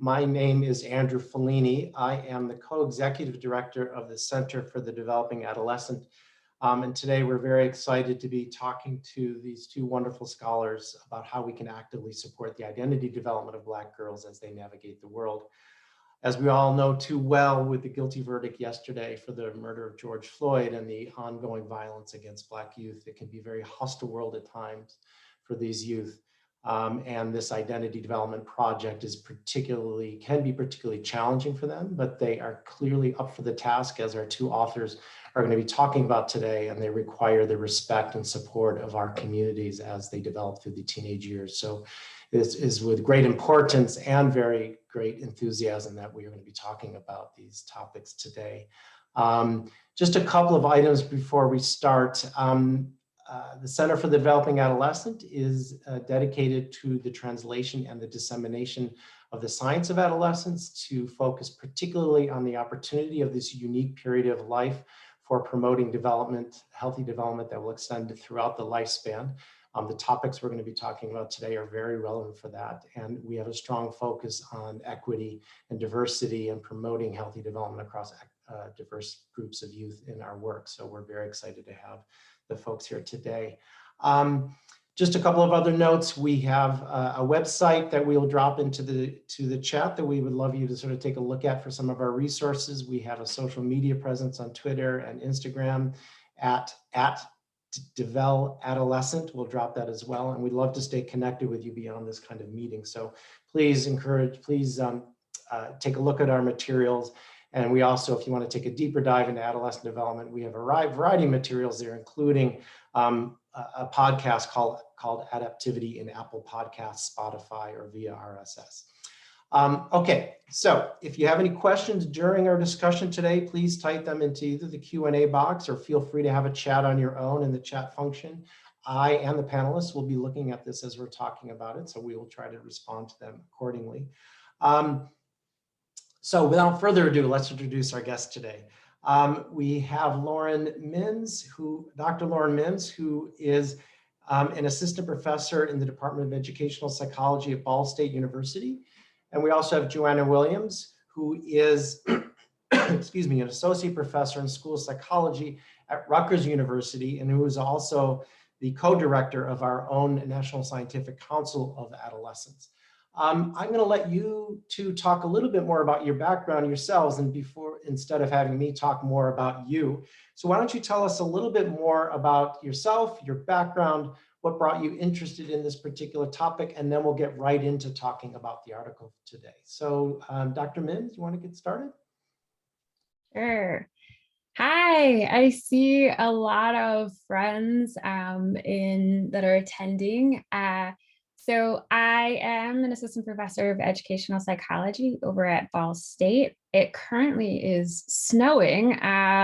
My name is Andrew Fuligni. I am the co-executive director of the Center for the Developing Adolescent. And today we're very excited to be talking to these two wonderful scholars about how we can actively support the identity development of Black girls as they navigate the world. As we all know too well, with the guilty verdict yesterday for the murder of George Floyd and the ongoing violence against Black youth, it can be a very hostile world at times for these youth. And this identity development project can be particularly challenging for them, but they are clearly up for the task, as our two authors are going to be talking about today, and they require the respect and support of our communities as they develop through the teenage years. So this is with great importance and very great enthusiasm that we are going to be talking about these topics today. Just a couple of items before we start. The Center for the Developing Adolescent is dedicated to the translation and the dissemination of the science of adolescence, to focus particularly on the opportunity of this unique period of life for promoting development, healthy development that will extend throughout the lifespan. The topics we're going to be talking about today are very relevant for that. And we have a strong focus on equity and diversity and promoting healthy development across diverse groups of youth in our work. So we're very excited to have the folks here today. Just a couple of other notes. We have a website that we will drop into the chat that we would love you to sort of take a look at for some of our resources. We have a social media presence on Twitter and Instagram at Devel Adolescent. We'll drop that as well. And we'd love to stay connected with you beyond this kind of meeting. So please take a look at our materials. And we also, if you want to take a deeper dive into adolescent development, we have a variety of materials there, including a podcast called Adaptivity in Apple Podcasts, Spotify, or via RSS. Okay, so if you have any questions during our discussion today, please type them into either the Q&A box or feel free to have a chat on your own in the chat function. I and the panelists will be looking at this as we're talking about it, so we will try to respond to them accordingly. So without further ado, let's introduce our guest today. We have Dr. Lauren Mims, who is an assistant professor in the Department of Educational Psychology at Ball State University. And we also have Joanna Williams, who is, excuse me, an associate professor in school psychology at Rutgers University, and who is also the co-director of our own National Scientific Council of Adolescents. I'm going to let you two talk a little bit more about your background yourselves, and instead of having me talk more about you. So why don't you tell us a little bit more about yourself, your background, what brought you interested in this particular topic, and then we'll get right into talking about the article today. So Dr. Mims, you want to get started? Sure. Hi, I see a lot of friends that are attending. So I am an assistant professor of educational psychology over at Ball State. It currently is snowing.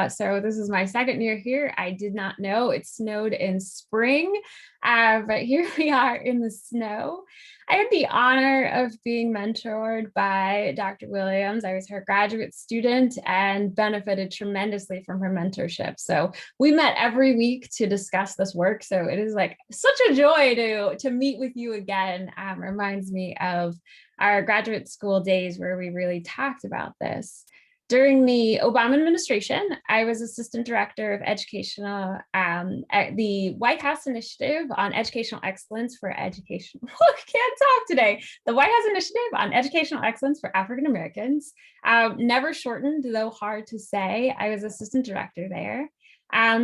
So this is my second year here. I did not know it snowed in spring, but here we are in the snow. I had the honor of being mentored by Dr. Williams. I was her graduate student and benefited tremendously from her mentorship. So we met every week to discuss this work. So it is like such a joy to meet with you again. Reminds me of our graduate school days where we really talked about this. During the Obama administration, I was assistant director of educational at the White House Initiative on Educational Excellence for Education. Can't talk today. The White House Initiative on Educational Excellence for African Americans. Never shortened, though hard to say. I was assistant director there.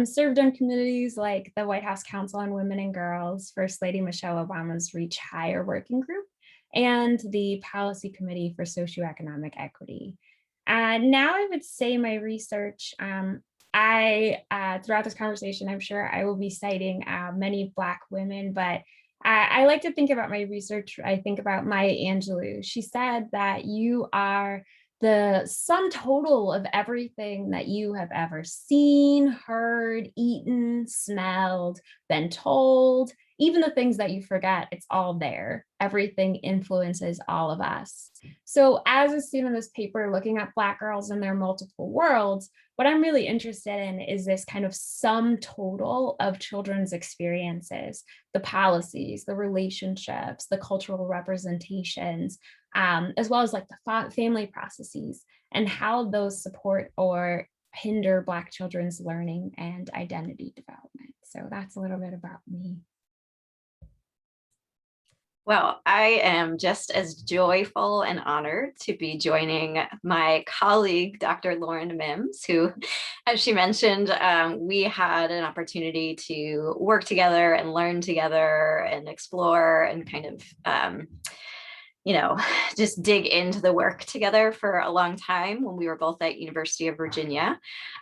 Served on committees like the White House Council on Women and Girls, First Lady Michelle Obama's Reach Higher Working Group, and the Policy Committee for Socioeconomic Equity. Now I would say my research, throughout this conversation, I'm sure I will be citing many Black women, but I like to think about my research. I think about Maya Angelou. She said that you are the sum total of everything that you have ever seen, heard, eaten, smelled, been told, even the things that you forget, it's all there. Everything influences all of us. So as a student of this paper, looking at Black girls in their multiple worlds, what I'm really interested in is this kind of sum total of children's experiences, the policies, the relationships, the cultural representations, as well as like the family processes and how those support or hinder Black children's learning and identity development. So that's a little bit about me. Well, I am just as joyful and honored to be joining my colleague, Dr. Lauren Mims, who, as she mentioned, we had an opportunity to work together and learn together and explore and kind of just dig into the work together for a long time when we were both at University of Virginia.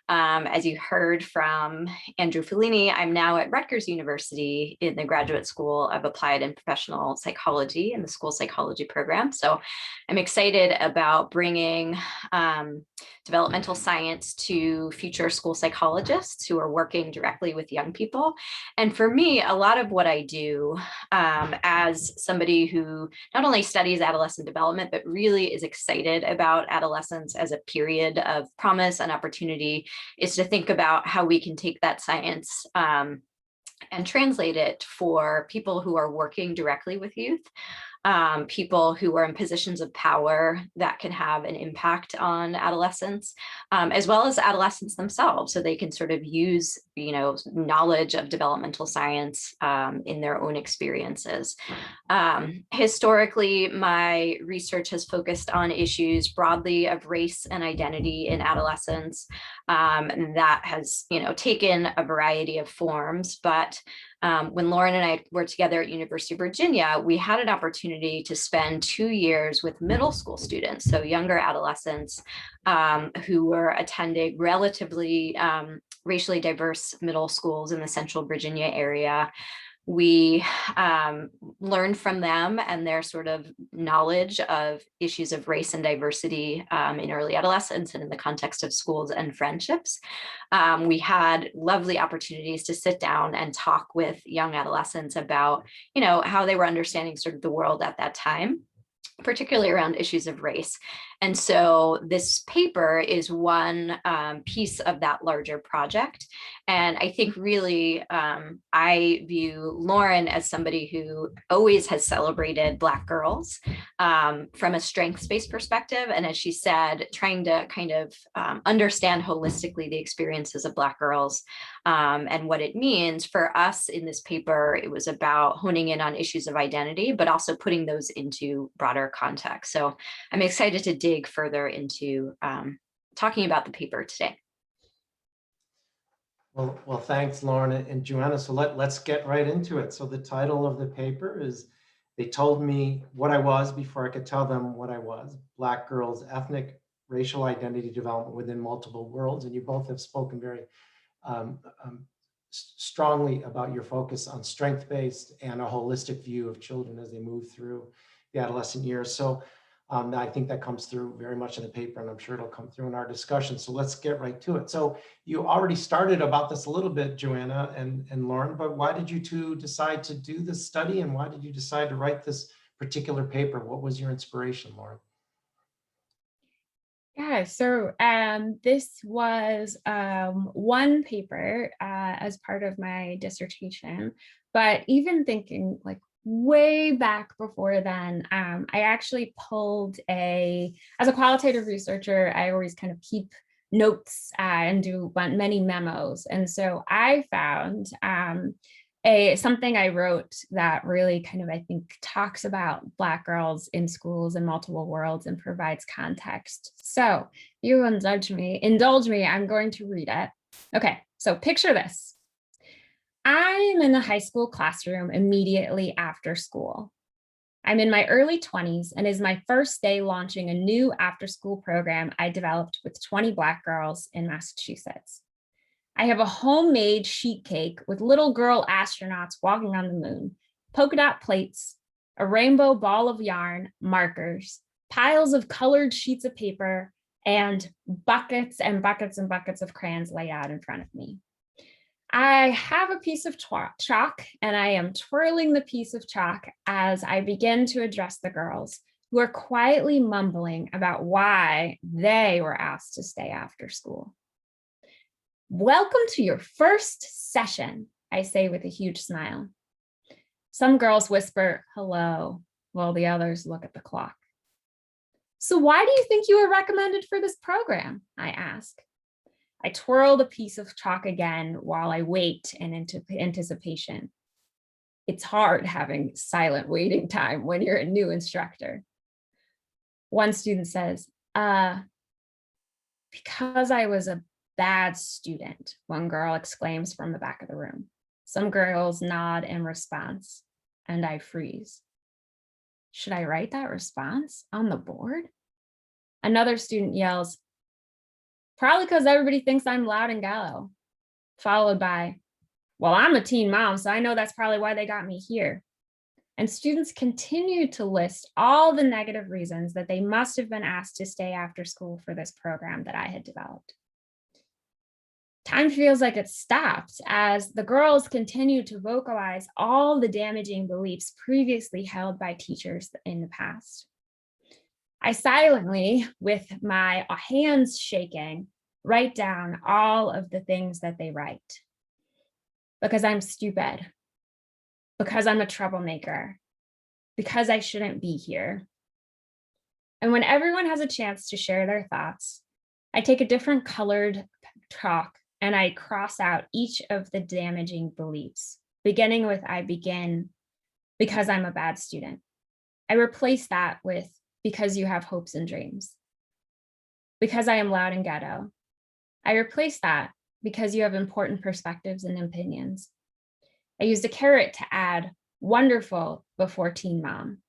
As you heard from Andrew Fuligni, I'm now at Rutgers University in the Graduate School of Applied and Professional Psychology in the School Psychology program. So I'm excited about bringing developmental science to future school psychologists who are working directly with young people. And for me, a lot of what I do as somebody who not only studies adolescent development, but really is excited about adolescence as a period of promise and opportunity, is to think about how we can take that science and translate it for people who are working directly with youth, people who are in positions of power that can have an impact on adolescents, as well as adolescents themselves, so they can sort of use, knowledge of developmental science in their own experiences. Historically, my research has focused on issues broadly of race and identity in adolescence, and that has, taken a variety of forms. But when Lauren and I were together at University of Virginia, we had an opportunity to spend 2 years with middle school students, so younger adolescents who were attending relatively racially diverse middle schools in the Central Virginia area. We learned from them and their sort of knowledge of issues of race and diversity in early adolescence and in the context of schools and friendships. We had lovely opportunities to sit down and talk with young adolescents about, how they were understanding sort of the world at that time, particularly around issues of race. And so this paper is one piece of that larger project. And I think really, I view Lauren as somebody who always has celebrated Black girls from a strengths-based perspective. And as she said, trying to kind of understand holistically the experiences of Black girls and what it means. For us in this paper, it was about honing in on issues of identity, but also putting those into broader context. So I'm excited to dig further into talking about the paper today. Well, thanks, Lauren and Joanna. So let's get right into it. So the title of the paper is "They Told Me What I Was Before I Could Tell Them What I Was: Black Girls' Ethnic Racial Identity Development Within Multiple Worlds." And you both have spoken very strongly about your focus on strength-based and a holistic view of children as they move through the adolescent years. So I think that comes through very much in the paper, and I'm sure it'll come through in our discussion. So let's get right to it. So you already started about this a little bit, Joanna and Lauren, but why did you two decide to do this study, and why did you decide to write this particular paper? What was your inspiration, Lauren? Yeah, so this was one paper as part of my dissertation, but even thinking like way back before then, I actually pulled as a qualitative researcher, I always kind of keep notes and do many memos. And so I found something I wrote that really kind of, I think, talks about Black girls in schools in multiple worlds and provides context. So you indulge me, I'm going to read it. Okay, so picture this. I am in a high school classroom immediately after school. I'm in my early 20s and is my first day launching a new after-school program I developed with 20 Black girls in Massachusetts. I have a homemade sheet cake with little girl astronauts walking on the moon, polka dot plates, a rainbow ball of yarn, markers, piles of colored sheets of paper, and buckets and buckets and buckets of crayons laid out in front of me. I have a piece of chalk, and I am twirling the piece of chalk as I begin to address the girls, who are quietly mumbling about why they were asked to stay after school. Welcome to your first session, I say with a huge smile. Some girls whisper hello, while the others look at the clock. "So why do you think you were recommended for this program?" I ask. I twirl the piece of chalk again while I wait in anticipation. It's hard having silent waiting time when you're a new instructor. One student says, "Because I was a bad student," one girl exclaims from the back of the room. Some girls nod in response, and I freeze. Should I write that response on the board? Another student yells, "Probably because everybody thinks I'm loud and ghetto," followed by, "Well, I'm a teen mom, so I know that's probably why they got me here." And students continue to list all the negative reasons that they must have been asked to stay after school for this program that I had developed. Time feels like it stopped as the girls continue to vocalize all the damaging beliefs previously held by teachers in the past. I silently, with my hands shaking, write down all of the things that they write. Because I'm stupid, because I'm a troublemaker, because I shouldn't be here. And when everyone has a chance to share their thoughts, I take a different colored chalk and I cross out each of the damaging beliefs, beginning with I begin because I'm a bad student. I replace that with because you have hopes and dreams. Because I am loud and ghetto. I replace that because you have important perspectives and opinions. I used a caret to add wonderful before teen mom.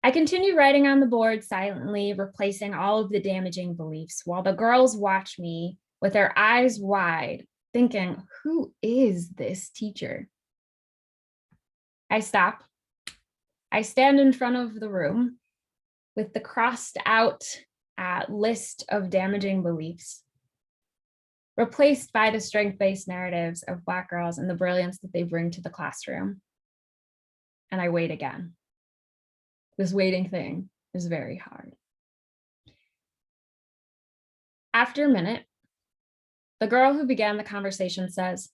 I continue writing on the board silently, replacing all of the damaging beliefs while the girls watch me with their eyes wide, thinking, who is this teacher? I stop. I stand in front of the room with the crossed out list of damaging beliefs, replaced by the strength-based narratives of Black girls and the brilliance that they bring to the classroom. And I wait again. This waiting thing is very hard. After a minute, the girl who began the conversation says,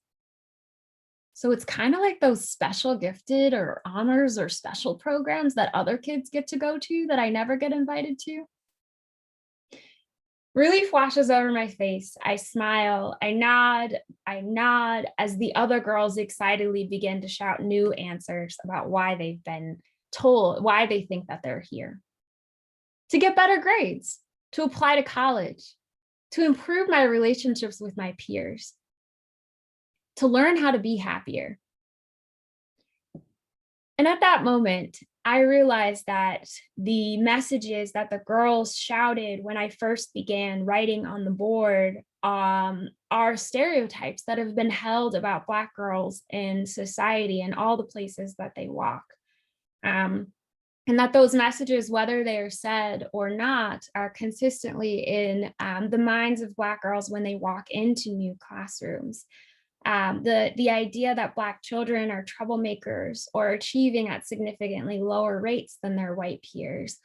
"So it's kind of like those special gifted or honors or special programs that other kids get to go to that I never get invited to?" Relief washes over my face. I smile, I nod as the other girls excitedly begin to shout new answers about why they've been told, why they think that they're here. To get better grades, to apply to college, to improve my relationships with my peers, to learn how to be happier. And at that moment, I realized that the messages that the girls shouted when I first began writing on the board are stereotypes that have been held about Black girls in society and all the places that they walk. And that those messages, whether they are said or not, are consistently in the minds of Black girls when they walk into new classrooms. The idea that Black children are troublemakers or achieving at significantly lower rates than their white peers.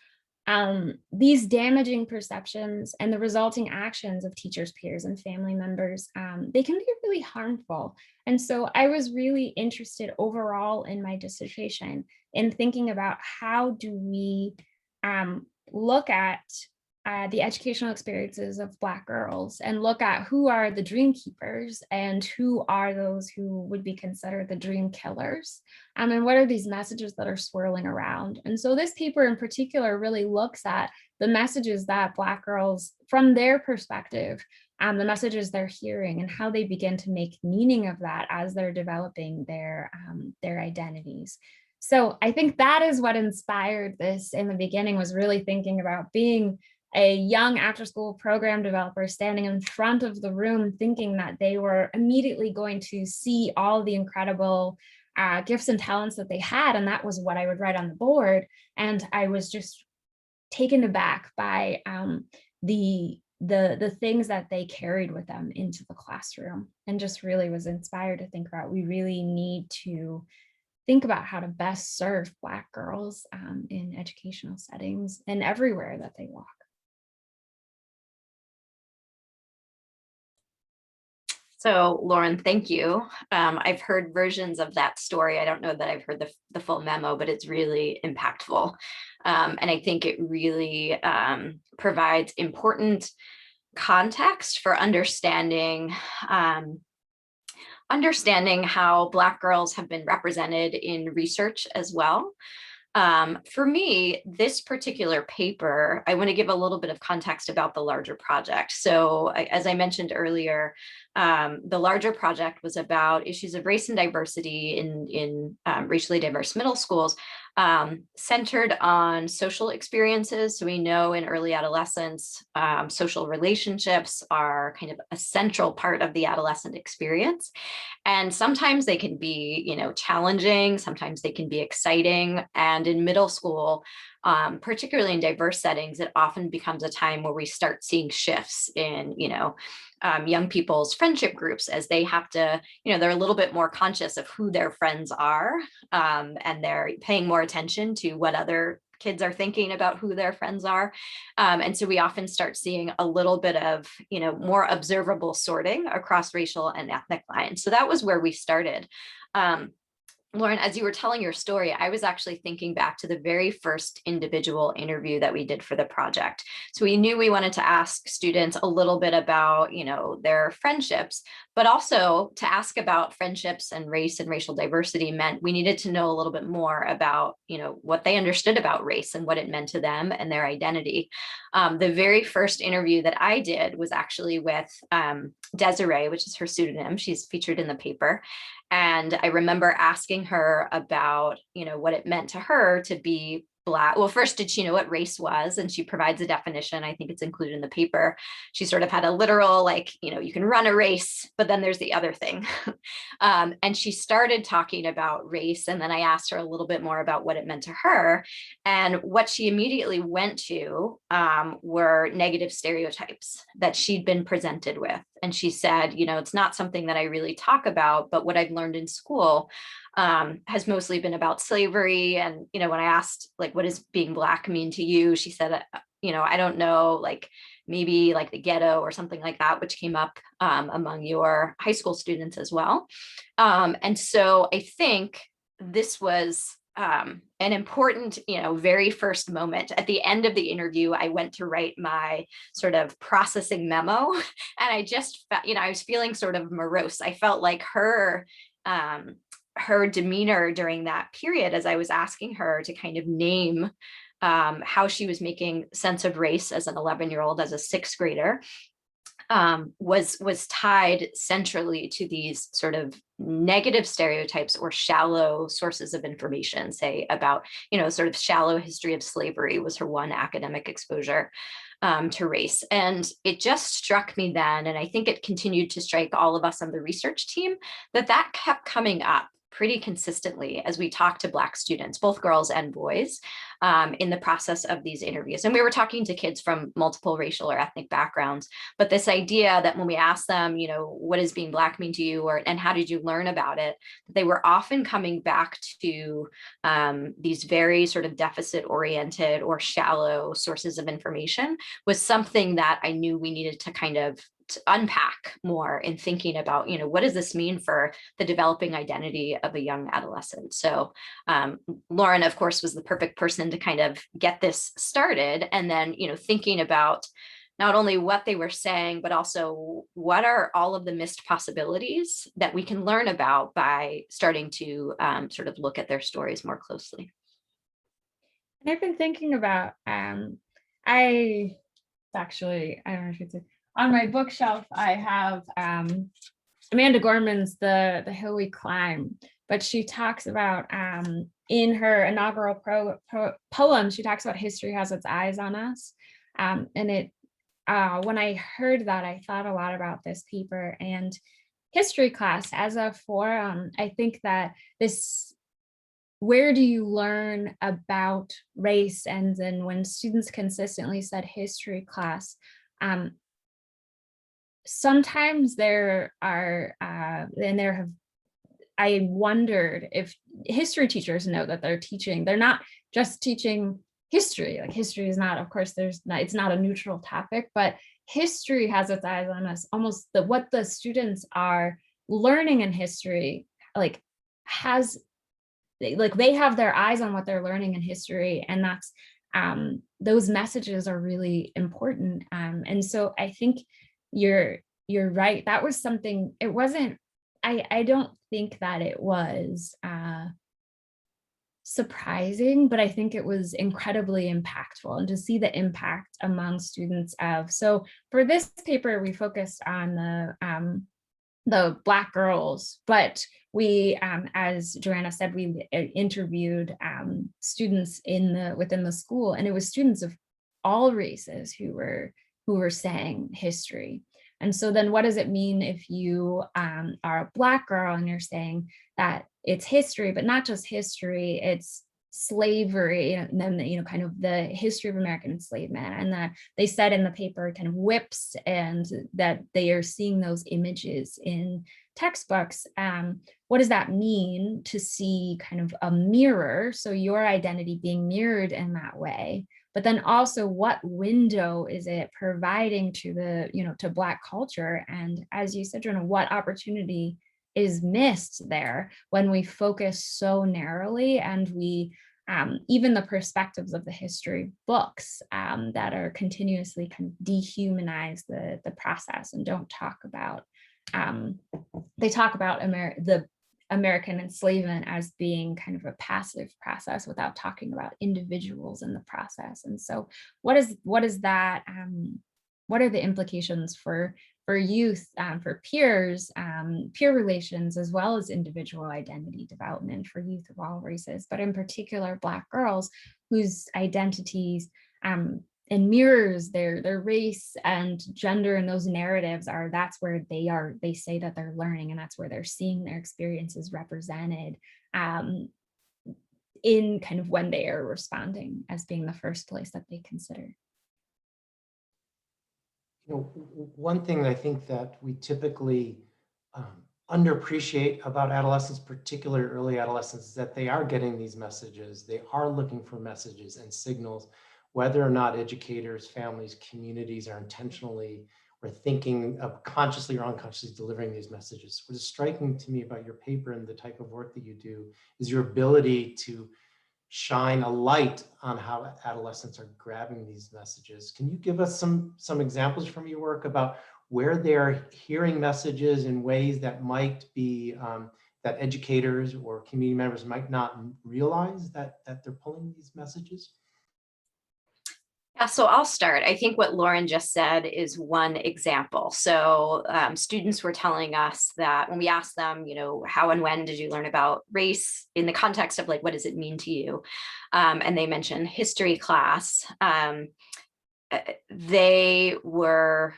These damaging perceptions and the resulting actions of teachers, peers, and family members, they can be really harmful. And so I was really interested overall in my dissertation in thinking about how do we look at the educational experiences of Black girls and look at who are the dream keepers and who are those who would be considered the dream killers. And what are these messages that are swirling around? And so this paper in particular really looks at the messages that Black girls, from their perspective, the messages they're hearing and how they begin to make meaning of that as they're developing their identities. So I think that is what inspired this in the beginning, was really thinking about being a young after-school program developer standing in front of the room thinking that they were immediately going to see all the incredible gifts and talents that they had, and that was what I would write on the board. And I was just taken aback by the things that they carried with them into the classroom, and just really was inspired to think about we really need to think about how to best serve Black girls in educational settings and everywhere that they walk. So Lauren, thank you. I've heard versions of that story. I don't know that I've heard the full memo, but it's really impactful. And I think it really provides important context for understanding how Black girls have been represented in research as well. For me, this particular paper, I want to give a little bit of context about the larger project. So as I mentioned earlier, the larger project was about issues of race and diversity in racially diverse middle schools, centered on social experiences. So we know in early adolescence, social relationships are kind of a central part of the adolescent experience. And sometimes they can be, challenging, sometimes they can be exciting. And in middle school, particularly in diverse settings, it often becomes a time where we start seeing shifts in, young people's friendship groups as they have to, they're a little bit more conscious of who their friends are, and they're paying more attention to what other kids are thinking about who their friends are. And so we often start seeing a little bit of, more observable sorting across racial and ethnic lines. So that was where we started. Lauren, as you were telling your story, I was actually thinking back to the very first individual interview that we did for the project. So we knew we wanted to ask students a little bit about, their friendships, but also to ask about friendships and race and racial diversity meant we needed to know a little bit more about, what they understood about race and what it meant to them and their identity. The very first interview that I did was actually with Desiree, which is her pseudonym. She's featured in the paper. And I remember asking her about, what it meant to her to be Black. Well, first, did she know what race was? And she provides a definition. I think it's included in the paper. She sort of had a literal, you can run a race, but then there's the other thing. And she started talking about race. And then I asked her a little bit more about what it meant to her. And what she immediately went to were negative stereotypes that she'd been presented with. And she said, it's not something that I really talk about, but what I've learned in school has mostly been about slavery. And, when I asked, what does being Black mean to you? She said, I don't know, maybe the ghetto or something like that, which came up among your high school students as well. And so I think this was an important, very first moment. At the end of the interview, I went to write my sort of processing memo, and I just, I was feeling sort of morose. I felt like her demeanor during that period, as I was asking her to kind of name how she was making sense of race as an 11-year-old, as a 6th grader, was tied centrally to these sort of negative stereotypes or shallow sources of information, say about, sort of shallow history of slavery was her one academic exposure to race. And it just struck me then, and I think it continued to strike all of us on the research team, that kept coming up pretty consistently as we talked to Black students, both girls and boys, in the process of these interviews. And we were talking to kids from multiple racial or ethnic backgrounds, but this idea that when we asked them, what does being Black mean to you, and how did you learn about it, they were often coming back to these very sort of deficit-oriented or shallow sources of information, was something that I knew we needed to kind of to unpack more in thinking about, what does this mean for the developing identity of a young adolescent? So Lauren, of course, was the perfect person to kind of get this started. And then, thinking about not only what they were saying, but also what are all of the missed possibilities that we can learn about by starting to sort of look at their stories more closely. And I've been thinking about, I don't know if it's on my bookshelf, I have Amanda Gorman's The Hill We Climb, but she talks about, in her inaugural poem, she talks about history has its eyes on us. And when I heard that, I thought a lot about this paper and history class as a forum. I think that where do you learn about race? And then when students consistently said history class, sometimes I wondered if history teachers know that they're not just teaching history. Like history is not, of course, it's not a neutral topic, but history has its eyes on us. Almost what the students are learning in history, like they have their eyes on what they're learning in history, and that's those messages are really important. And so I think you're right. That was something, it wasn't, I don't think that it was surprising, but I think it was incredibly impactful, and to see the impact among students so for this paper, we focused on the Black girls, but we, as Joanna said, we interviewed students within the school, and it was students of all races who were saying history. And so then what does it mean if you are a Black girl and you're saying that it's history, but not just history, it's slavery, and then kind of the history of American enslavement, and that they said in the paper kind of whips, and that they are seeing those images in textbooks. What does that mean to see kind of a mirror, so your identity being mirrored in that way, but then also what window is it providing to to Black culture? And as you said, Joanna, what opportunity is missed there when we focus so narrowly, and we even the perspectives of the history books that are continuously kind of dehumanize the process and don't talk about, they talk about the American enslavement as being kind of a passive process without talking about individuals in the process. And so what is that, what are the implications for youth, for peers, peer relations, as well as individual identity development for youth of all races, but in particular Black girls whose identities and mirrors their race and gender, and those narratives that's where they say that they're learning, and that's where they're seeing their experiences represented in kind of when they are responding as being the first place that they consider. One thing I think that we typically underappreciate about adolescents, particularly early adolescents, is that they are getting these messages. They are looking for messages and signals, whether or not educators, families, communities are intentionally or thinking of consciously or unconsciously delivering these messages. What is striking to me about your paper and the type of work that you do is your ability to shine a light on how adolescents are grabbing these messages. Can you give us some examples from your work about where they're hearing messages in ways that might be, that educators or community members might not realize that they're pulling these messages? Yeah, so I'll start. I think what Lauren just said is one example. So students were telling us that when we asked them, how and when did you learn about race in the context of like, what does it mean to you? And they mentioned history class. They were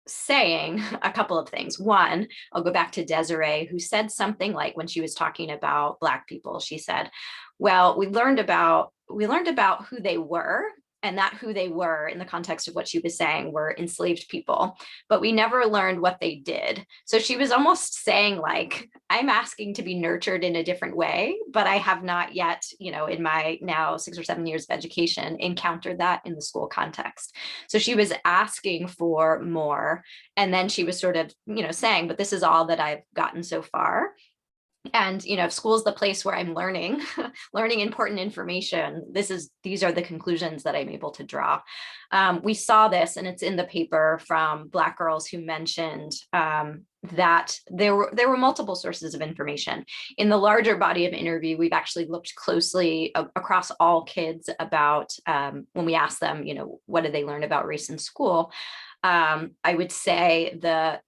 saying a couple of things. One, I'll go back to Desiree, who said something like, when she was talking about Black people, she said, well, we learned about who they were, and that who they were in the context of what she was saying were enslaved people, but we never learned what they did. So she was almost saying like, I'm asking to be nurtured in a different way, but I have not yet, in my now 6 or 7 years of education, encountered that in the school context. So she was asking for more. And then she was sort of, saying, but this is all that I've gotten so far. And, if school's the place where I'm learning important information, these are the conclusions that I'm able to draw. We saw this, and it's in the paper, from Black girls who mentioned that there were multiple sources of information. In the larger body of interview, we've actually looked closely across all kids about when we asked them, what did they learn about race in school? I would say the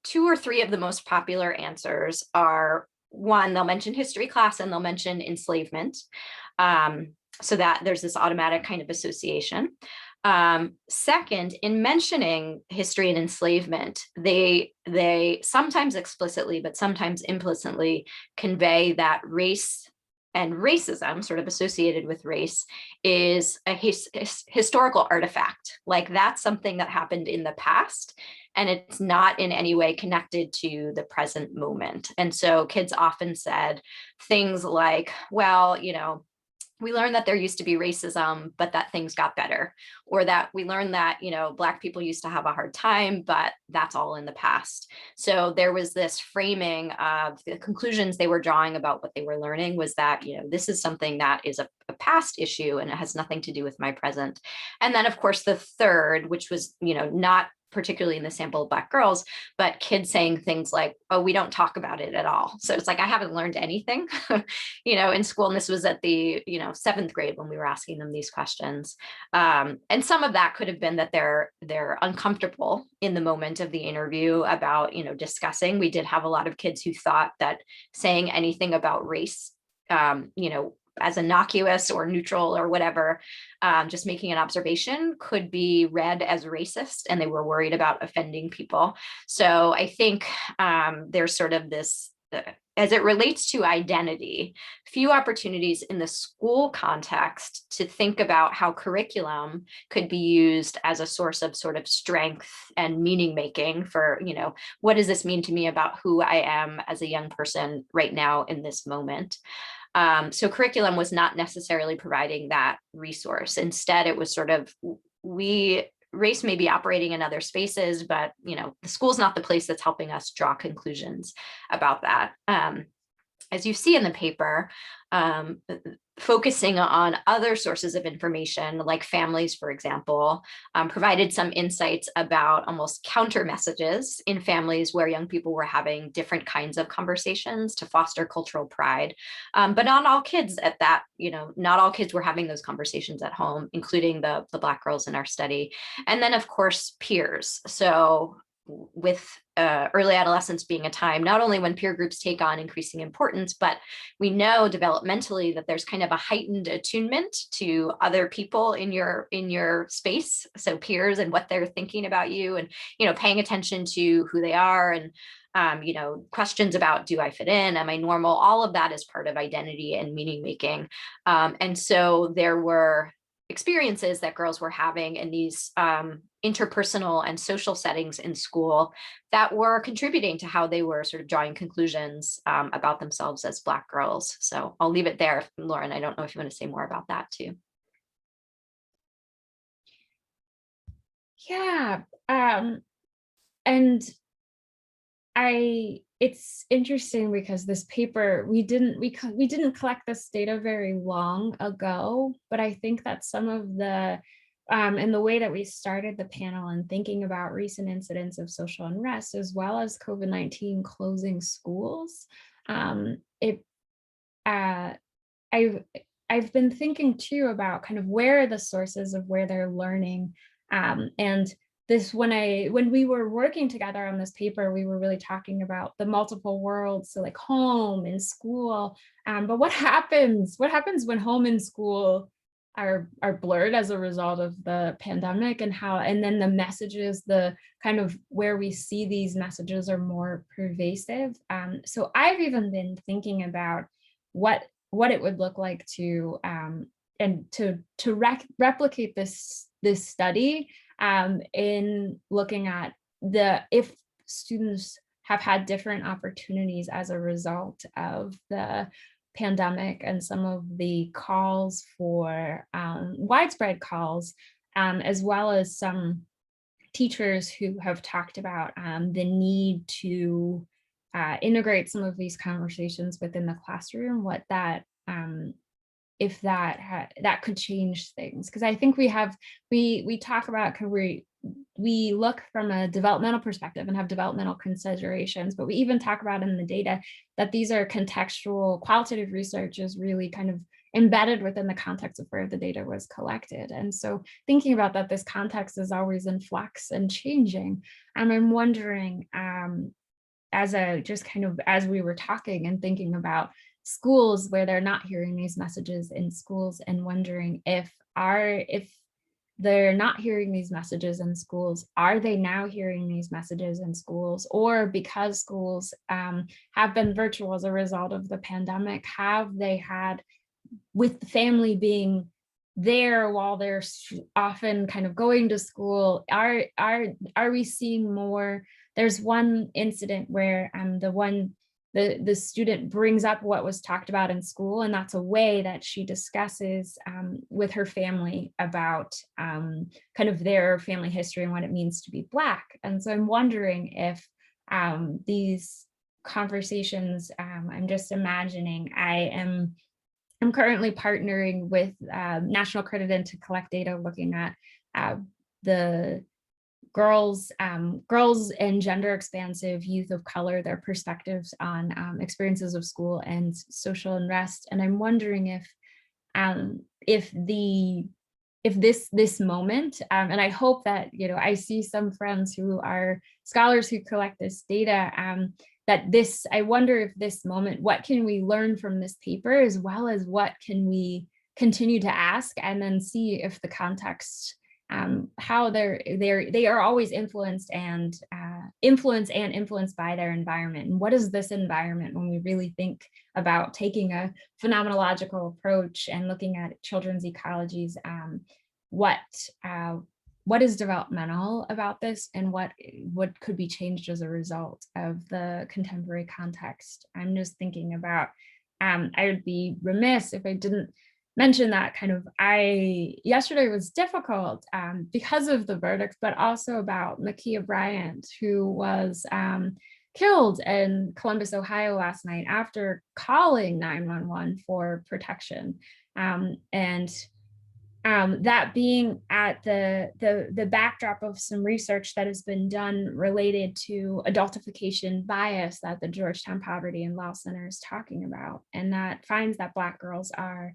two or three of the most popular answers are, one, they'll mention history class and they'll mention enslavement. So that there's this automatic kind of association. Second, in mentioning history and enslavement, they sometimes explicitly, but sometimes implicitly convey that race and racism, sort of associated with race, is a historical artifact. Like that's something that happened in the past, and it's not in any way connected to the present moment. And so kids often said things like, well, we learned that there used to be racism, but that things got better, or that we learned that, Black people used to have a hard time, but that's all in the past. So there was this framing of the conclusions they were drawing about what they were learning was that, this is something that is a past issue and it has nothing to do with my present. And then, of course, the third, which was, not particularly in the sample of Black girls, but kids saying things like, oh, we don't talk about it at all. So it's like, I haven't learned anything, in school. And this was at the, 7th grade when we were asking them these questions. And some of that could have been that they're uncomfortable in the moment of the interview about, discussing. We did have a lot of kids who thought that saying anything about race, as innocuous or neutral or whatever, just making an observation could be read as racist, and they were worried about offending people. So I think there's sort of this, as it relates to identity, few opportunities in the school context to think about how curriculum could be used as a source of sort of strength and meaning making for, what does this mean to me about who I am as a young person right now in this moment? So curriculum was not necessarily providing that resource. Instead, it was sort of, race may be operating in other spaces, but the school's not the place that's helping us draw conclusions about that. As you see in the paper, focusing on other sources of information, like families, for example, provided some insights about almost counter messages in families where young people were having different kinds of conversations to foster cultural pride. But not all kids at that, not all kids were having those conversations at home, including the Black girls in our study. And then, of course, peers. So with early adolescence being a time, not only when peer groups take on increasing importance, but we know developmentally that there's kind of a heightened attunement to other people in your space. So peers and what they're thinking about you, and, paying attention to who they are, and, questions about, do I fit in? Am I normal? All of that is part of identity and meaning making. And so there were experiences that girls were having in these interpersonal and social settings in school that were contributing to how they were sort of drawing conclusions about themselves as Black girls. So I'll leave it there. Lauren, I don't know if you want to say more about that too. Yeah. And it's interesting because this paper, we didn't collect this data very long ago, but I think that some of the, in the way that we started the panel and thinking about recent incidents of social unrest, as well as COVID-19 closing schools, I've been thinking too about kind of where are the sources of where they're learning, and this, when we were working together on this paper, we were really talking about the multiple worlds, so like home and school. But what happens when home and school are blurred as a result of the pandemic, and then the messages, the kind of where we see these messages are more pervasive. So I've even been thinking about what it would look like to replicate this study, in looking at if students have had different opportunities as a result of the pandemic and some of the calls for widespread calls, as well as some teachers who have talked about the need to integrate some of these conversations within the classroom, what that if that could change things. Because I think we talk about, we look from a developmental perspective and have developmental considerations, but we even talk about in the data that these are contextual. Qualitative research is really kind of embedded within the context of where the data was collected. And so thinking about that, this context is always in flux and changing. And I'm wondering, as we were talking and thinking about schools where they're not hearing these messages in schools, and wondering if they're not hearing these messages in schools, are they now hearing these messages in schools? Or because schools have been virtual as a result of the pandemic, have they had, with the family being there while they're often kind of going to school, are we seeing more? There's one incident where the one the student brings up what was talked about in school, and that's a way that she discusses with her family about kind of their family history and what it means to be Black. And so I'm wondering if these conversations, I'm just imagining, I'm currently partnering with National Accredited to collect data looking at the girls and gender expansive youth of color, their perspectives on experiences of school and social unrest. And I'm wondering if this moment, and I hope that, I see some friends who are scholars who collect this data, I wonder if this moment, what can we learn from this paper, as well as what can we continue to ask, and then see if the context, how they are always influenced by their environment. And what is this environment when we really think about taking a phenomenological approach and looking at children's ecologies? What is developmental about this, and what could be changed as a result of the contemporary context? I'm just thinking about, I would be remiss if I didn't mention that yesterday was difficult because of the verdict, but also about Ma'Khia Bryant, who was killed in Columbus, Ohio last night after calling 911 for protection. That being at the backdrop of some research that has been done related to adultification bias that the Georgetown Poverty and Law Center is talking about, and that finds that Black girls are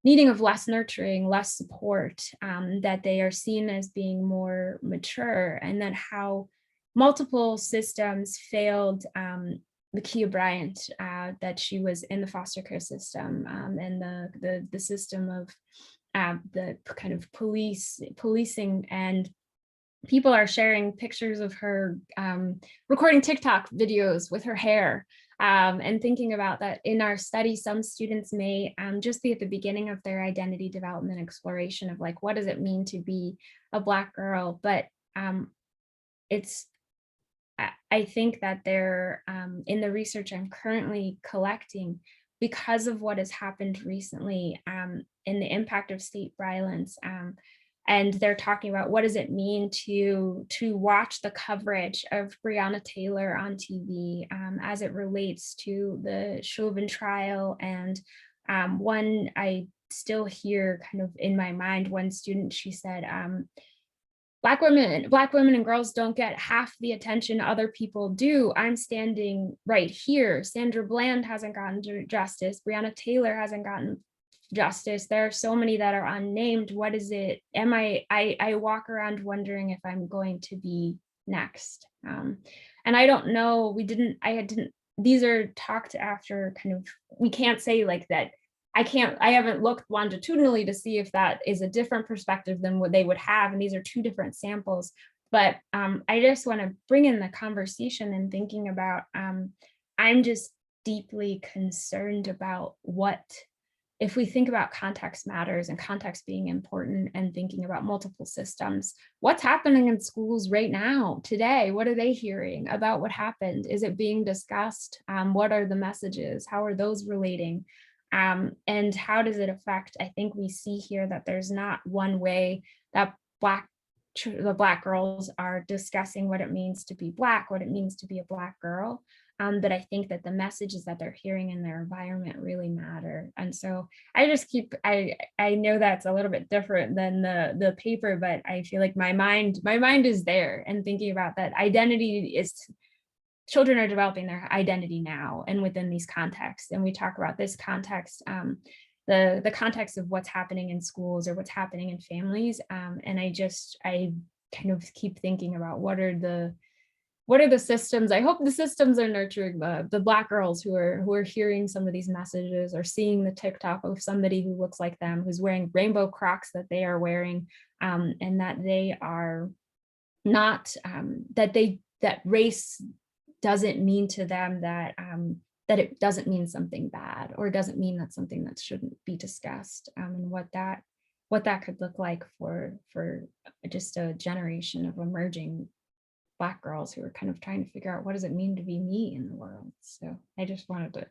needing of less nurturing, less support, that they are seen as being more mature, and that how multiple systems failed Ma'Khia Bryant, that she was in the foster care system, and the system of the kind of policing, and people are sharing pictures of her recording TikTok videos with her hair, and thinking about that in our study, some students may just be at the beginning of their identity development exploration of like, what does it mean to be a Black girl? But I think that they're in the research I'm currently collecting, because of what has happened recently in the impact of state violence, and they're talking about what does it mean to watch the coverage of Breonna Taylor on TV as it relates to the Chauvin trial. And one, I still hear kind of in my mind, one student, she said, Black women and girls don't get half the attention other people do. I'm standing right here. Sandra Bland hasn't gotten justice. Breonna Taylor hasn't gotten justice. There are so many that are unnamed. What is it? I walk around wondering if I'm going to be next. And I don't know, these are talked after kind of, we can't say like that. I haven't looked longitudinally to see if that is a different perspective than what they would have. And these are two different samples. But I just want to bring in the conversation and thinking about, I'm just deeply concerned about if we think about context matters and context being important, and thinking about multiple systems, what's happening in schools right now, today? What are they hearing about what happened? Is it being discussed? What are the messages? How are those relating? And how does it affect? I think we see here that there's not one way that the Black girls are discussing what it means to be Black, what it means to be a Black girl. But I think that the messages that they're hearing in their environment really matter. And so I know that's a little bit different than the paper, but I feel like my mind is there, and thinking about that identity is, children are developing their identity now and within these contexts. And we talk about this context, the context of what's happening in schools or what's happening in families. And I kind of keep thinking about what are the systems. I hope the systems are nurturing the Black girls who are hearing some of these messages, or seeing the TikTok of somebody who looks like them, who's wearing rainbow Crocs that they are wearing, and that they are not, that race doesn't mean to them that it doesn't mean something bad, or doesn't mean that's something that shouldn't be discussed, and what that could look like for just a generation of emerging Black girls who are kind of trying to figure out what does it mean to be me in the world. So I just wanted to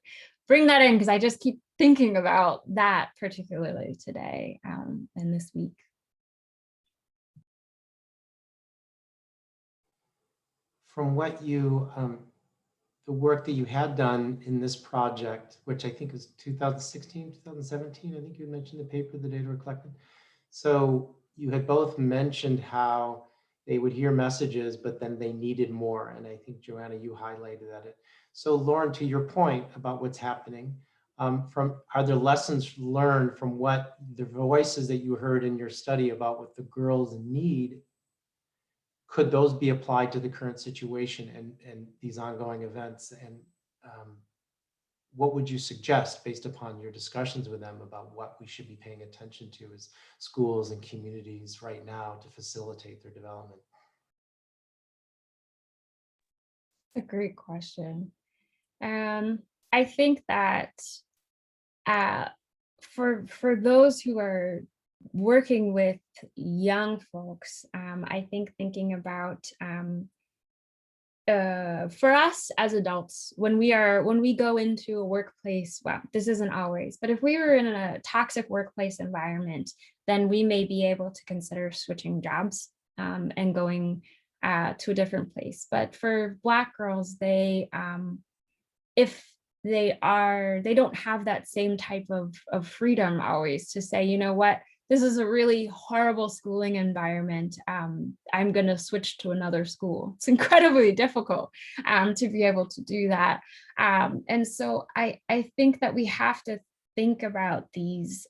bring that in because I just keep thinking about that particularly today and this week. From what you, the work that you had done in this project, which I think was 2016, 2017, I think you mentioned the paper, the data were collected. So you had both mentioned how they would hear messages, but then they needed more. And I think, Joanna, you highlighted that. So Lauren, to your point about what's happening, are there lessons learned from what the voices that you heard in your study about what the girls need? Could those be applied to the current situation and these ongoing events? And what would you suggest based upon your discussions with them about what we should be paying attention to as schools and communities right now to facilitate their development? A great question. I think that for those who are working with young folks, I think thinking about for us as adults, when we go into a workplace, well, this isn't always, but if we were in a toxic workplace environment, then we may be able to consider switching jobs and going to a different place. But for Black girls, if they don't have that same type of freedom always to say, you know what, this is a really horrible schooling environment. I'm going to switch to another school. It's incredibly difficult to be able to do that. And so I think that we have to think about these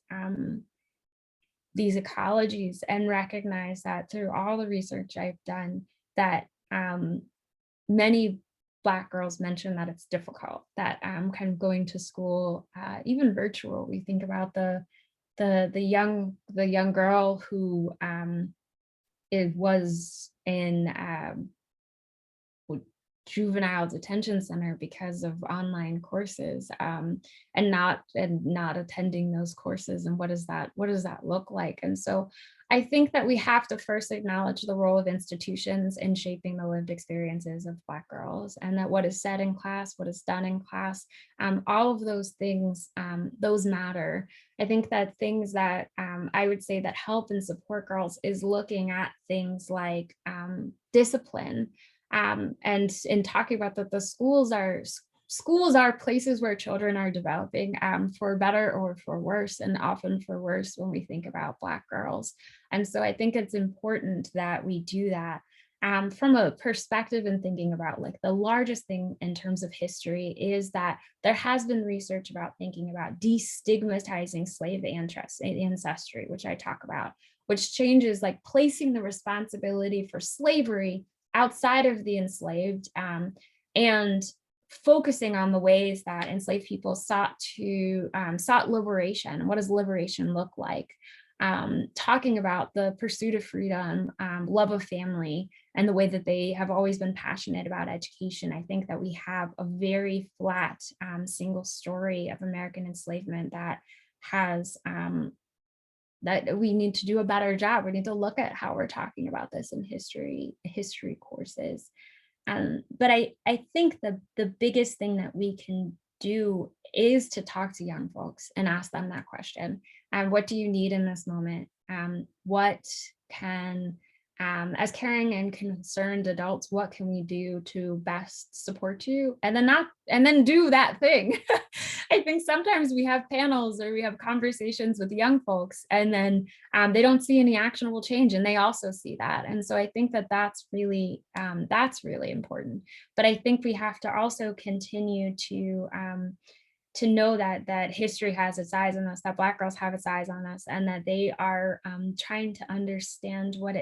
ecologies and recognize that through all the research I've done, that many Black girls mention that it's difficult, that kind of going to school, even virtual. We think about the young girl who was in juvenile detention center because of online courses and not attending those courses, and what does that look like? And so I think that we have to first acknowledge the role of institutions in shaping the lived experiences of Black girls, and that what is said in class, what is done in class, all of those things, those matter. I think that things that I would say that help and support girls is looking at things like discipline, and in talking about that the schools are places where children are developing for better or for worse, and often for worse when we think about Black girls. And so I think it's important that we do that from a perspective and thinking about, like, the largest thing in terms of history is that there has been research about thinking about destigmatizing slave ancestry, which I talk about, which changes, like, placing the responsibility for slavery outside of the enslaved, and focusing on the ways that enslaved people sought liberation. What does liberation look like? Talking about the pursuit of freedom, love of family, and the way that they have always been passionate about education. I think that we have a very flat single story of American enslavement that has that we need to do a better job. We need to look at how we're talking about this in history courses. But I think the biggest thing that we can do is to talk to young folks and ask them that question. What do you need in this moment? What can, as caring and concerned adults, what can we do to best support you? And then do that thing. I think sometimes we have panels or we have conversations with young folks, and then they don't see any actionable change, and they also see that. And so I think that that's really important. But I think we have to also continue to know that history has its eyes on us, that Black girls have its eyes on us, and that they are trying to understand what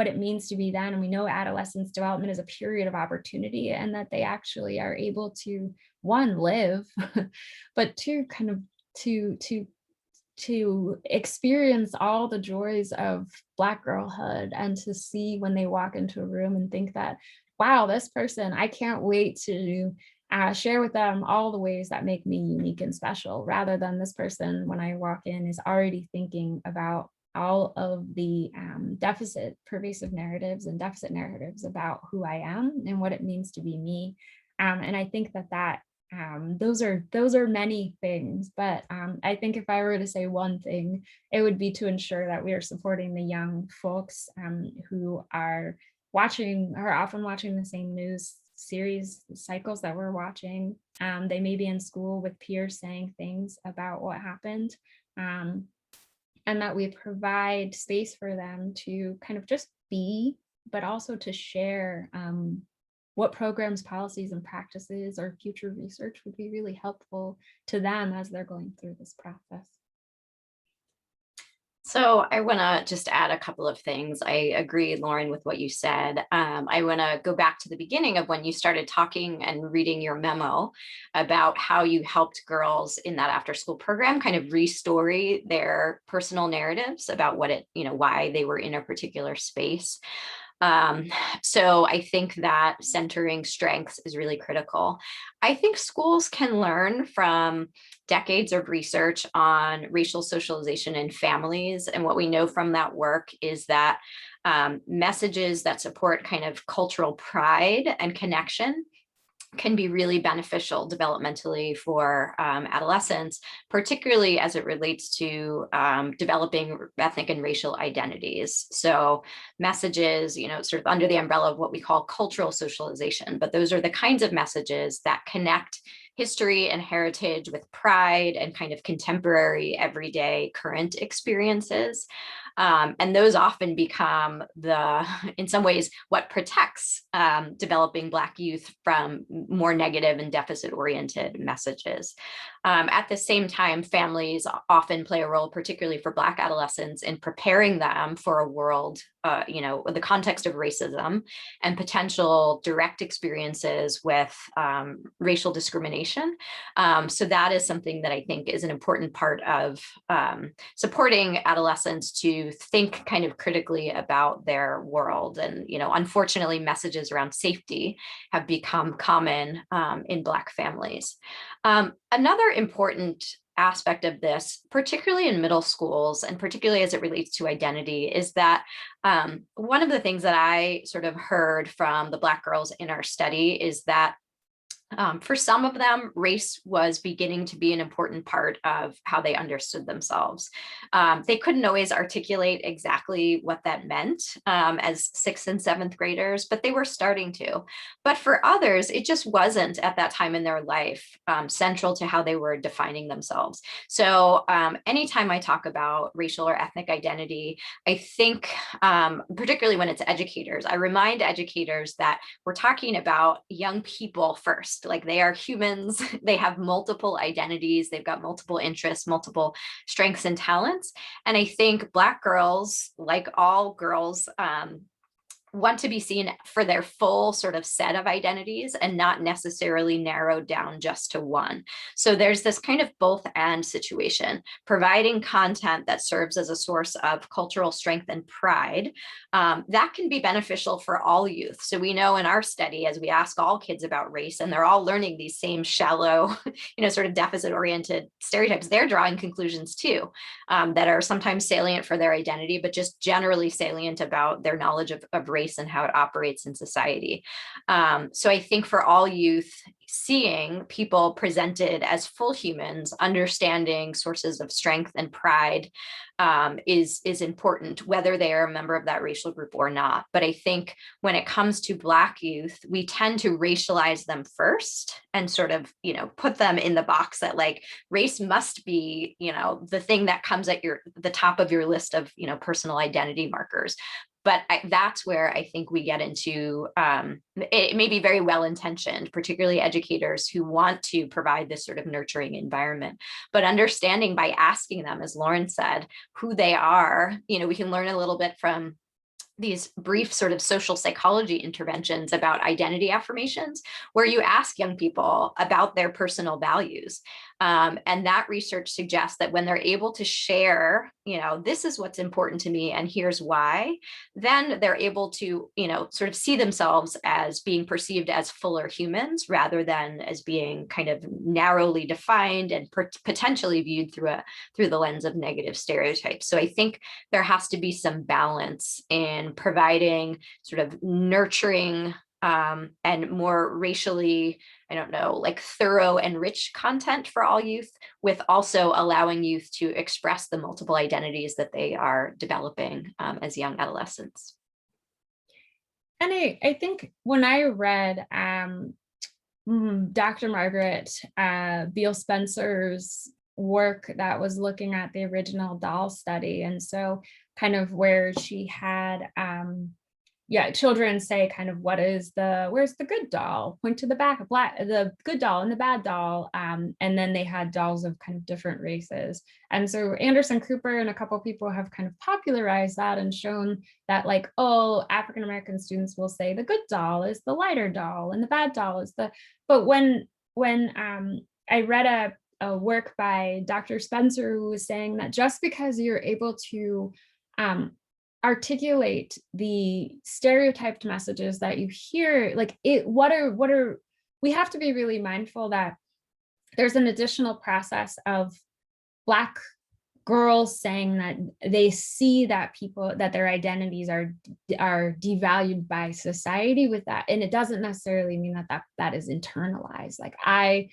it means to be them. And we know adolescence development is a period of opportunity, and that they actually are able to, one, live, but two, kind of to experience all the joys of Black girlhood, and to see when they walk into a room and think that, wow, this person, I can't wait to share with them all the ways that make me unique and special, rather than this person, when I walk in, is already thinking about all of the pervasive narratives and deficit narratives about who I am and what it means to be me. And I think that those are many things, but I think if I were to say one thing, it would be to ensure that we are supporting the young folks who are often watching the same news series cycles that we're watching. They may be in school with peers saying things about what happened, and that we provide space for them to kind of just be, but also to share what programs, policies, and practices or future research would be really helpful to them as they're going through this process. So I want to just add a couple of things. I agree, Lauren, with what you said. I want to go back to the beginning of when you started talking and reading your memo about how you helped girls in that after school program kind of restory their personal narratives about why they were in a particular space. So I think that centering strengths is really critical. I think schools can learn from decades of research on racial socialization in families. And what we know from that work is that messages that support kind of cultural pride and connection can be really beneficial developmentally for adolescents, particularly as it relates to developing ethnic and racial identities. So messages, sort of under the umbrella of what we call cultural socialization, but those are the kinds of messages that connect history and heritage with pride and kind of contemporary, everyday, current experiences. And those often become in some ways, what protects developing Black youth from more negative and deficit-oriented messages. At the same time, families often play a role, particularly for Black adolescents, in preparing them for a world, the context of racism and potential direct experiences with racial discrimination. So that is something that I think is an important part of supporting adolescents to think kind of critically about their world. And, unfortunately, messages around safety have become common in Black families. Another important aspect of this, particularly in middle schools, and particularly as it relates to identity, is that one of the things that I sort of heard from the Black girls in our study is that for some of them, race was beginning to be an important part of how they understood themselves. They couldn't always articulate exactly what that meant as 6th and 7th graders, but they were starting to. But for others, it just wasn't at that time in their life central to how they were defining themselves. So anytime I talk about racial or ethnic identity, I think, particularly when it's educators, I remind educators that we're talking about young people first. Like, they are humans, they have multiple identities, they've got multiple interests, multiple strengths and talents. And I think Black girls, like all girls, want to be seen for their full sort of set of identities and not necessarily narrowed down just to one. So there's this kind of both and situation, providing content that serves as a source of cultural strength and pride. That can be beneficial for all youth. So we know in our study, as we ask all kids about race, and they're all learning these same shallow, sort of deficit-oriented stereotypes, they're drawing conclusions too, that are sometimes salient for their identity, but just generally salient about their knowledge of race and how it operates in society. So I think for all youth, seeing people presented as full humans, understanding sources of strength and pride is important, whether they are a member of that racial group or not. But I think when it comes to Black youth, we tend to racialize them first and sort of, put them in the box that, like, race must be, the thing that comes at the top of your list of, personal identity markers. But that's where I think we get into, it may be very well-intentioned, particularly educators who want to provide this sort of nurturing environment, but understanding by asking them, as Lauren said, who they are, we can learn a little bit from these brief sort of social psychology interventions about identity affirmations, where you ask young people about their personal values. And that research suggests that when they're able to share, this is what's important to me and here's why, then they're able to, sort of see themselves as being perceived as fuller humans rather than as being kind of narrowly defined and potentially viewed through the lens of negative stereotypes. So I think there has to be some balance in providing sort of nurturing and more racially, like thorough and rich content for all youth, with also allowing youth to express the multiple identities that they are developing as young adolescents. And I think when I read Dr. Margaret Beale Spencer's work that was looking at the original doll study, and so kind of where she had children say kind of where's the good doll, point to the back of the good doll and the bad doll, and then they had dolls of kind of different races. And so Anderson Cooper and a couple of people have kind of popularized that and shown that, like, African American students will say the good doll is the lighter doll and the bad doll is but when I read a work by Dr. Spencer, who was saying that just because you're able to articulate the stereotyped messages that you hear, we have to be really mindful that there's an additional process of Black girls saying that they see that their identities are devalued by society with that, and it doesn't necessarily mean that is internalized. I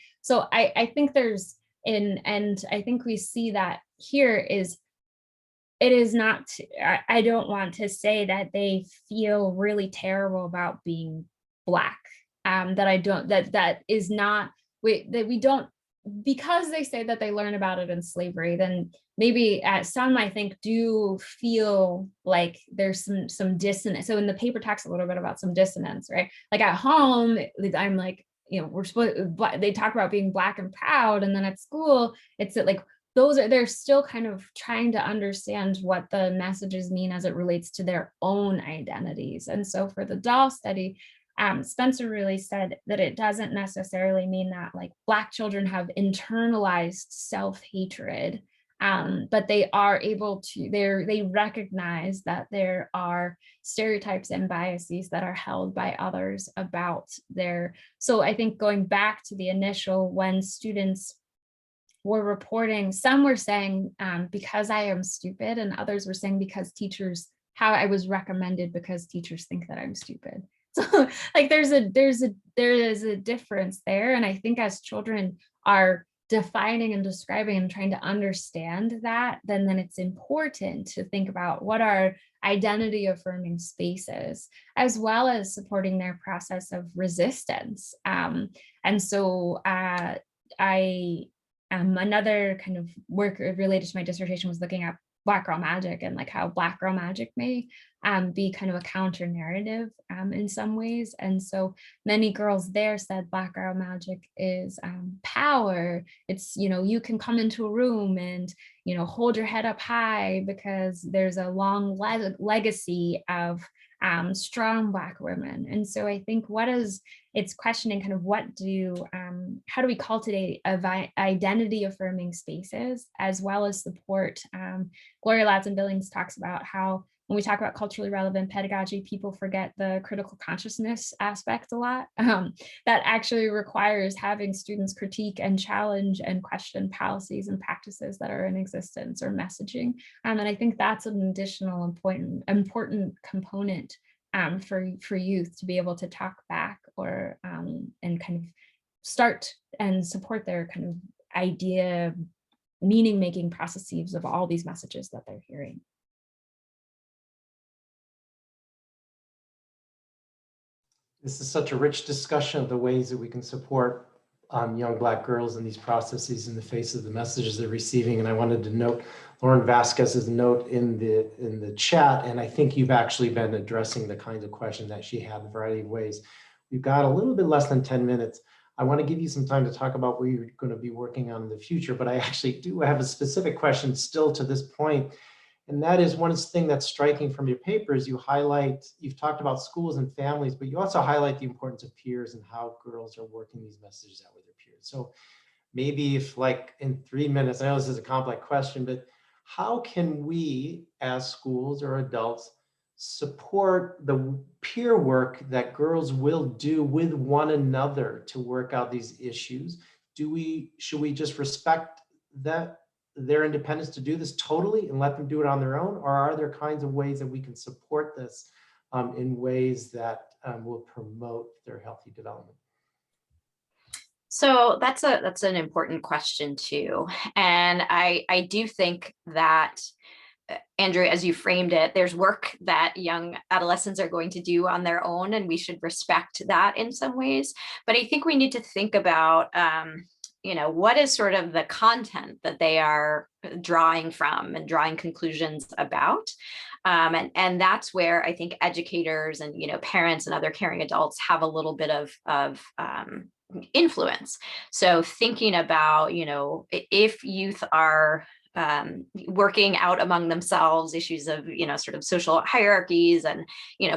think there's and I think we see that here is, it is not, I don't want to say that they feel really terrible about being Black, that is not, that we don't, because they say that they learn about it in slavery, then maybe some, I think, do feel like there's some dissonance. So in the paper talks a little bit about some dissonance, right? Like at home, I'm like, we're supposed, they talk about being Black and proud, and then at school, it's like, they're still kind of trying to understand what the messages mean as it relates to their own identities. And so for the doll study, Spencer really said that it doesn't necessarily mean that like Black children have internalized self-hatred, but they are able to, they recognize that there are stereotypes and biases that are held by others about so I think going back to the initial, when students were reporting, some were saying because I am stupid, and others were saying because how I was recommended because teachers think that I'm stupid. So like there is a difference there. And I think as children are defining and describing and trying to understand that, then it's important to think about what are identity affirming spaces, as well as supporting their process of resistance. And so another kind of work related to my dissertation was looking at Black girl magic, and like how Black girl magic may be kind of a counter narrative in some ways. And so many girls there said Black girl magic is power. It's, you can come into a room and, hold your head up high because there's a long legacy of strong Black women. And so I think it's questioning kind of how do we cultivate identity affirming spaces, as well as support. Gloria Ladson-Billings talks about how when we talk about culturally relevant pedagogy, people forget the critical consciousness aspect a lot. That actually requires having students critique and challenge and question policies and practices that are in existence or messaging. And I think that's an additional important component for youth to be able to talk back or and kind of start and support their kind of idea meaning making processes of all these messages that they're hearing. This is such a rich discussion of the ways that we can support young Black girls in these processes in the face of the messages they're receiving. And I wanted to note Lauren Vasquez's note in the chat, and I think you've actually been addressing the kinds of questions that she had in a variety of ways. We've got a little bit less than 10 minutes. I want to give you some time to talk about what you're going to be working on in the future, but I actually do have a specific question still to this point. And that is one thing that's striking from your papers. You've talked about schools and families, but you also highlight the importance of peers and how girls are working these messages out with their peers. So maybe if like in 3 minutes, I know this is a complex question, but how can we as schools or adults support the peer work that girls will do with one another to work out these issues? Should we just respect that their independence to do this totally and let them do it on their own? Or are there kinds of ways that we can support this in ways that will promote their healthy development? So that's an important question too. And I do think that, Andrew, as you framed it, there's work that young adolescents are going to do on their own, and we should respect that in some ways. But I think we need to think about, what is sort of the content that they are drawing from and drawing conclusions about. And that's where I think educators and, parents and other caring adults have a little bit of influence. So thinking about, if youth are working out among themselves issues of, sort of social hierarchies and,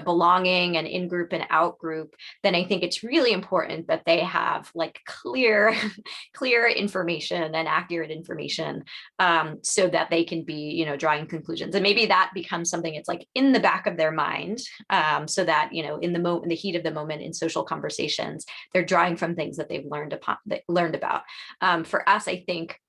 belonging and in-group and out-group, then I think it's really important that they have like clear information and accurate information, so that they can be, drawing conclusions. And maybe that becomes something it's like in the back of their mind, so that, in the heat of the moment in social conversations, they're drawing from things that they've learned about. For us, I think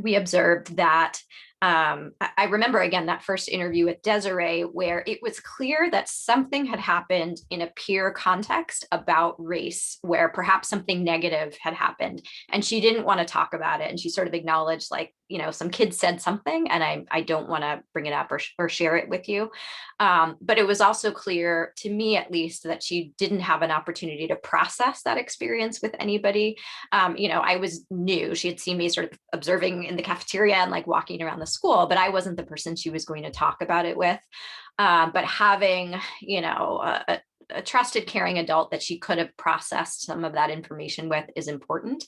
we observed that, I remember again that first interview with Desiree, where it was clear that something had happened in a peer context about race, where perhaps something negative had happened, and she didn't want to talk about it. And she sort of acknowledged, like, some kid said something, and I don't want to bring it up or share it with you. But it was also clear to me, at least, that she didn't have an opportunity to process that experience with anybody. I was new. She had seen me sort of observing in the cafeteria and like walking around the school, but I wasn't the person she was going to talk about it with. But having, a trusted, caring adult that she could have processed some of that information with is important.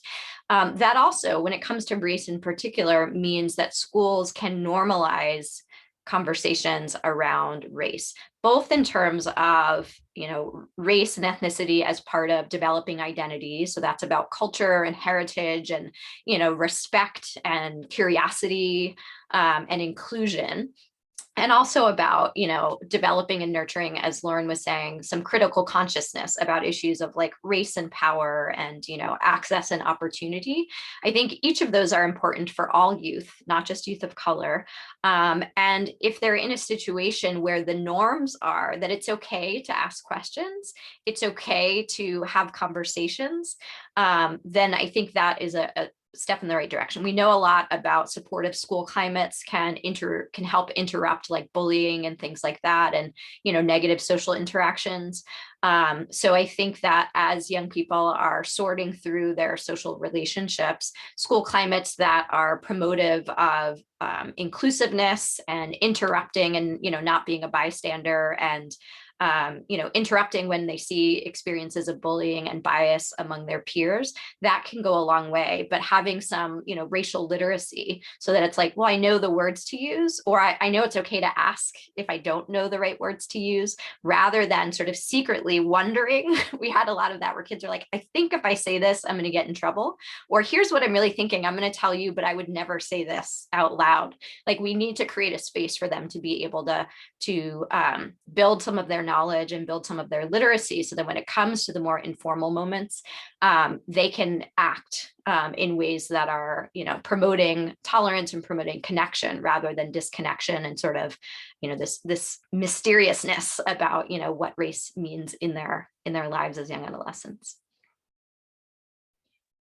That also, when it comes to race in particular, means that schools can normalize conversations around race, both in terms of, race and ethnicity as part of developing identity. So that's about culture and heritage and, respect and curiosity, and inclusion. And also about, developing and nurturing, as Lauren was saying, some critical consciousness about issues of like race and power and, access and opportunity. I think each of those are important for all youth, not just youth of color. And if they're in a situation where the norms are that it's okay to ask questions, it's okay to have conversations, then I think that is a step in the right direction. We know a lot about supportive school climates can help interrupt like bullying and things like that, and negative social interactions. So I think that as young people are sorting through their social relationships, school climates that are promotive of inclusiveness and interrupting and not being a bystander and interrupting when they see experiences of bullying and bias among their peers, that can go a long way. But having some, racial literacy, so that it's like, well, I know the words to use, or I know it's okay to ask if I don't know the right words to use, rather than sort of secretly wondering. We had a lot of that where kids are like, I think if I say this, I'm going to get in trouble. Or here's what I'm really thinking, I'm going to tell you, but I would never say this out loud. Like, we need to create a space for them to be able to build some of their knowledge and build some of their literacy, so that when it comes to the more informal moments, they can act in ways that are, promoting tolerance and promoting connection rather than disconnection and sort of, this mysteriousness about, what race means in their lives as young adolescents.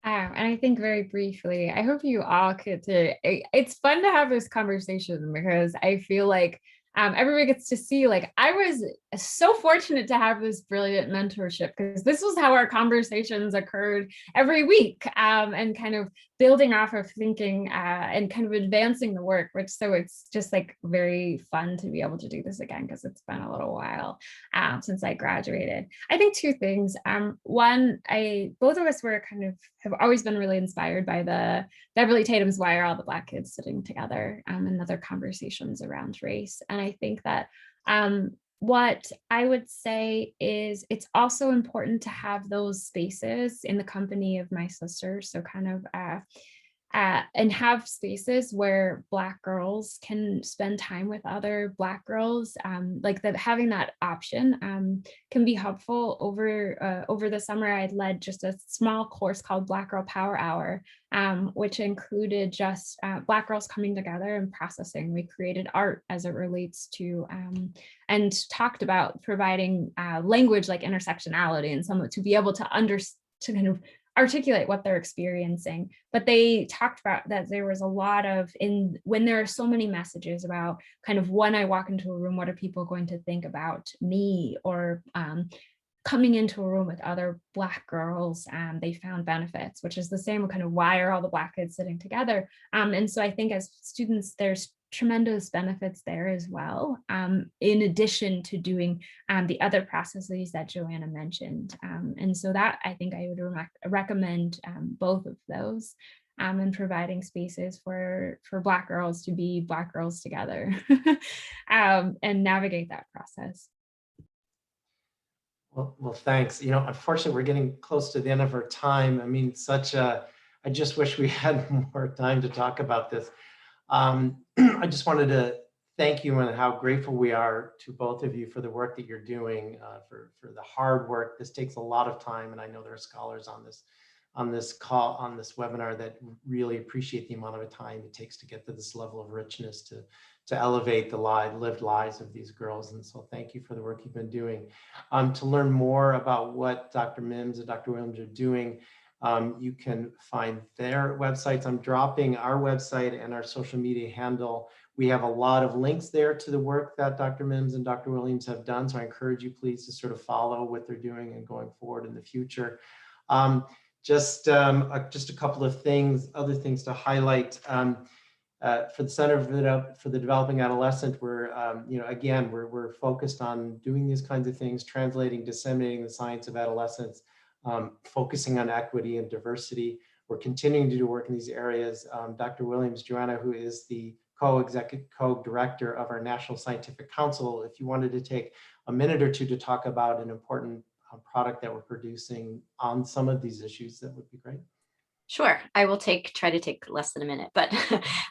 And I think very briefly, I hope you all get to, it's fun to have this conversation, because I feel like everybody gets to see, like, I was so fortunate to have this brilliant mentorship, because this was how our conversations occurred every week, and kind of building off of thinking and kind of advancing the work, so it's just like very fun to be able to do this again, because it's been a little while since I graduated. I think two things. One, both of us have always been really inspired by the Beverly Tatum's Why Are All the Black Kids Sitting Together, and other conversations around race. And I think that what I would say is it's also important to have those spaces in the company of my sisters. So kind of and have spaces where Black girls can spend time with other Black girls. Like that, having that option can be helpful. Over the summer, I led just a small course called Black Girl Power Hour, which included just Black girls coming together and processing. We created art as it relates to and talked about providing language like intersectionality and some to be able to kind of articulate what they're experiencing. But they talked about that there was a lot of when there are so many messages about kind of when I walk into a room, what are people going to think about me, or coming into a room with other Black girls, they found benefits, which is the same kind of why are all the Black kids sitting together. And so I think as students, there's tremendous benefits there as well, in addition to doing the other processes that Joanna mentioned. And so that I think I would recommend both of those, and providing spaces for Black girls to be Black girls together and navigate that process. Well, thanks. Unfortunately, we're getting close to the end of our time. I mean, I just wish we had more time to talk about this. I just wanted to thank you and how grateful we are to both of you for the work that you're doing, for the hard work. This takes a lot of time, and I know there are scholars on this webinar that really appreciate the amount of time it takes to get to this level of richness to elevate the lived lives of these girls. And so thank you for the work you've been doing. To learn more about what Dr. Mims and Dr. Williams are doing, you can find their websites. I'm dropping our website and our social media handle. We have a lot of links there to the work that Dr. Mims and Dr. Williams have done. So I encourage you please to sort of follow what they're doing and going forward in the future. Just a couple of other things to highlight. For the Center for the Developing Adolescent, we're focused on doing these kinds of things, translating, disseminating the science of adolescence, focusing on equity and diversity. We're continuing to do work in these areas. Dr. Williams, Joanna, who is the co-director of our National Scientific Council, if you wanted to take a minute or two to talk about an important product that we're producing on some of these issues, that would be great. Sure, I will try to take less than a minute, but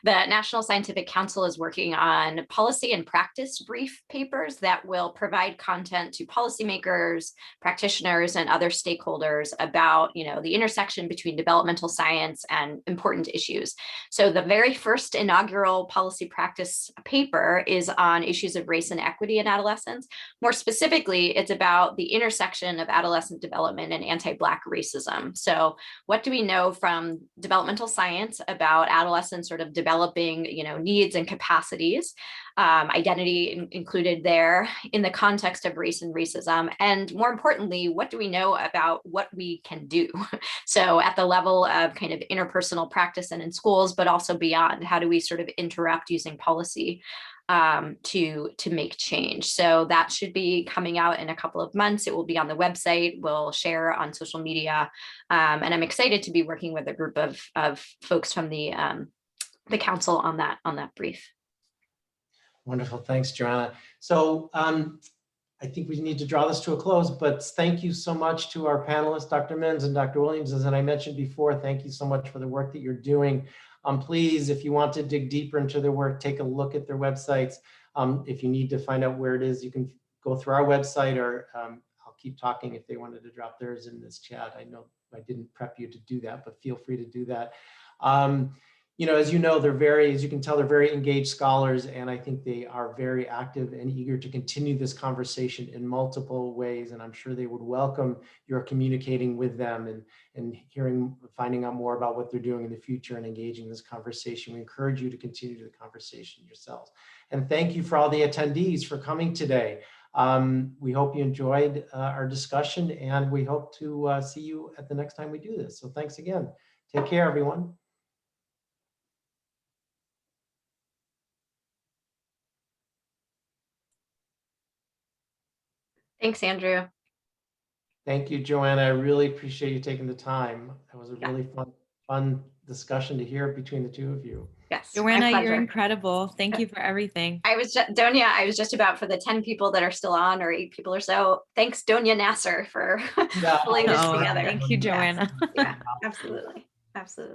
the National Scientific Council is working on policy and practice brief papers that will provide content to policymakers, practitioners, and other stakeholders about, the intersection between developmental science and important issues. So the very first inaugural policy practice paper is on issues of race and equity in adolescence. More specifically, it's about the intersection of adolescent development and anti-Black racism. So what do we know from developmental science about adolescents sort of developing, needs and capacities, identity included there in the context of race and racism. And more importantly, what do we know about what we can do? So at the level of kind of interpersonal practice and in schools, but also beyond, how do we sort of interact using policy to make change? So that should be coming out in a couple of months. It will be on the website. We'll share on social media, and I'm excited to be working with a group of folks from the council on that brief. Wonderful, thanks, Joanna. So I think we need to draw this to a close, but thank you so much to our panelists, Dr. Mims and Dr. Williams. As I mentioned before, thank you so much for the work that you're doing. Please, if you want to dig deeper into their work, take a look at their websites. If you need to find out where it is, you can go through our website, or I'll keep talking if they wanted to drop theirs in this chat. I know I didn't prep you to do that, but feel free to do that. As you can tell, they're very engaged scholars, and I think they are very active and eager to continue this conversation in multiple ways. And I'm sure they would welcome your communicating with them and finding out more about what they're doing in the future and engaging this conversation. We encourage you to continue the conversation yourselves. And thank you for all the attendees for coming today. We hope you enjoyed our discussion, and we hope to see you at the next time we do this. So thanks again. Take care, everyone. Thanks, Andrew. Thank you, Joanna. I really appreciate you taking the time. It was a really fun discussion to hear between the two of you. Yes. my Joanna, you're pleasure. incredible. Thank you for everything. Donia, I was just about, for the 10 people that are still on, or 8 people or so, thanks Donia Nasser for Yeah. pulling this Oh, together. thank you, Joanna. Yeah, absolutely. Absolutely.